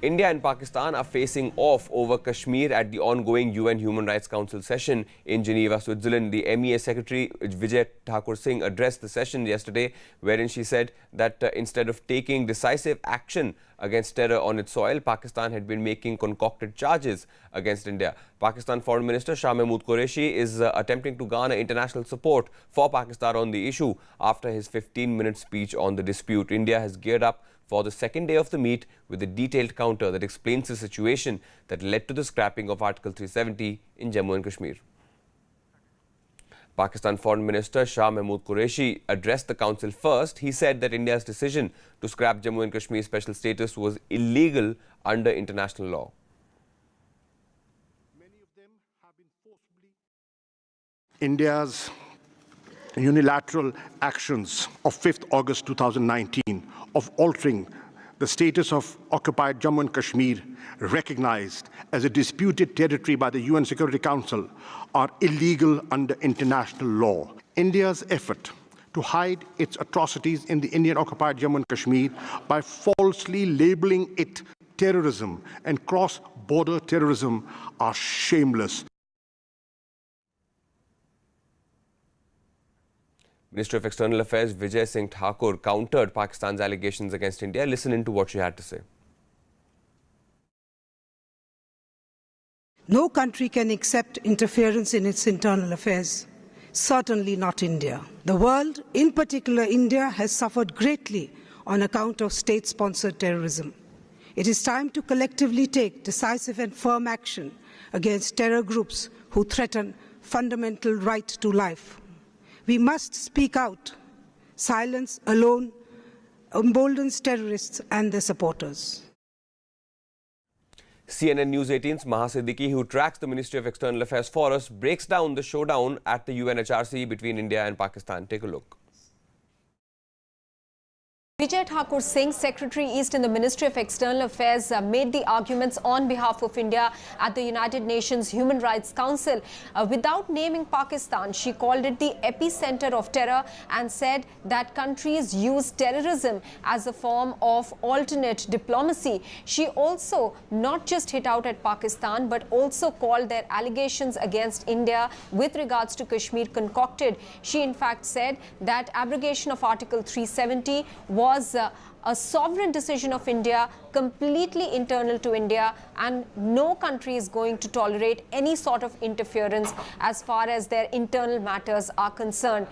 India and Pakistan are facing off over Kashmir at the ongoing UN Human Rights Council session in Geneva, Switzerland. The MEA Secretary Vijay Thakur Singh addressed the session yesterday, wherein she said that instead of taking decisive action against terror on its soil, Pakistan had been making concocted charges against India. Pakistan Foreign Minister Shah Qureshi is attempting to garner international support for Pakistan on the issue after his 15-minute speech on the dispute. India has geared up for the second day of the meet with a detailed counter that explains the situation that led to the scrapping of Article 370 in Jammu and Kashmir. Pakistan Foreign Minister Shah Qureshi addressed the council first. He said that India's decision to scrap Jammu and Kashmir special status was illegal under international law. Many of them have been forcibly. India's unilateral actions of 5th August 2019 of altering the status of occupied Jammu and Kashmir, recognized as a disputed territory by the UN Security Council, are illegal under international law. India's effort to hide its atrocities in the Indian occupied Jammu and Kashmir by falsely labeling it terrorism and cross-border terrorism are shameless. Minister of External Affairs Vijay Singh Thakur countered Pakistan's allegations against India. Listen into what she had to say. No country can accept interference in its internal affairs, certainly not India. The world, in particular India, has suffered greatly on account of state-sponsored terrorism. It is time to collectively take decisive and firm action against terror groups who threaten fundamental right to life. We must speak out. Silence alone emboldens terrorists and their supporters. CNN News 18's Maha Siddiqui, who tracks the Ministry of External Affairs for us, breaks down the showdown at the UNHRC between India and Pakistan. Take a look. Vijay Thakur Singh, Secretary East in the Ministry of External Affairs, made the arguments on behalf of India at the United Nations Human Rights Council. Without naming Pakistan, she called it the epicenter of terror and said that countries use terrorism as a form of alternate diplomacy. She also not just hit out at Pakistan, but also called their allegations against India with regards to Kashmir concocted. She in fact said that abrogation of Article 370 was a sovereign decision of India, completely internal to India, and no country is going to tolerate any sort of interference as far as their internal matters are concerned.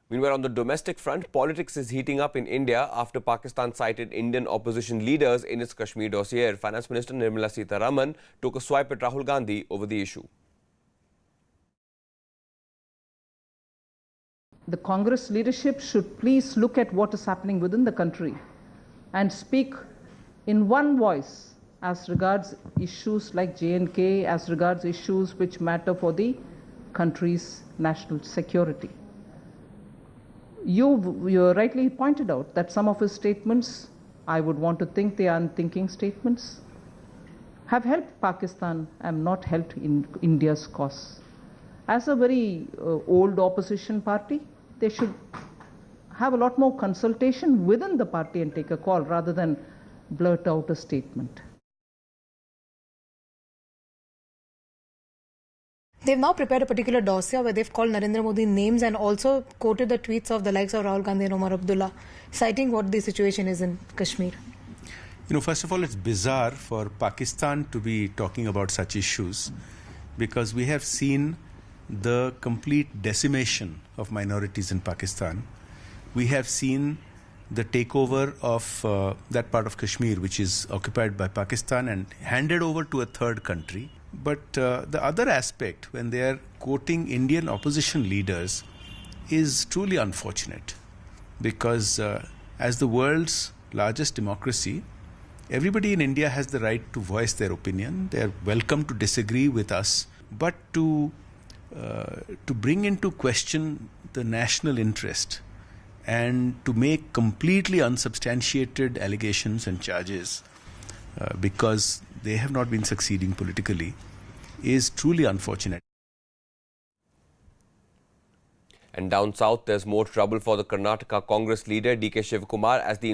Meanwhile, on the domestic front, politics is heating up in India after Pakistan cited Indian opposition leaders in its Kashmir dossier. Finance Minister Nirmala Sitharaman took a swipe at Rahul Gandhi over the issue. The Congress leadership should please look at what is happening within the country and speak in one voice as regards issues like J&K, as regards issues which matter for the country's national security. You rightly pointed out that some of his statements, I would want to think they are unthinking statements, have helped Pakistan and not helped in India's cause. As a very old opposition party, they should have a lot more consultation within the party and take a call rather than blurt out a statement. They've now prepared a particular dossier where they've called Narendra Modi names and also quoted the tweets of the likes of Rahul Gandhi and Omar Abdullah, citing what the situation is in Kashmir. You know, first of all, it's bizarre for Pakistan to be talking about such issues because we have seen the complete decimation of minorities in Pakistan. We have seen the takeover of that part of Kashmir, which is occupied by Pakistan and handed over to a third country. But the other aspect, when they are quoting Indian opposition leaders, is truly unfortunate because as the world's largest democracy, everybody in India has the right to voice their opinion. They are welcome to disagree with us, but to bring into question the national interest and to make completely unsubstantiated allegations and charges because they have not been succeeding politically is truly unfortunate. And down south, there's more trouble for the Karnataka Congress leader D.K. Shivakumar as the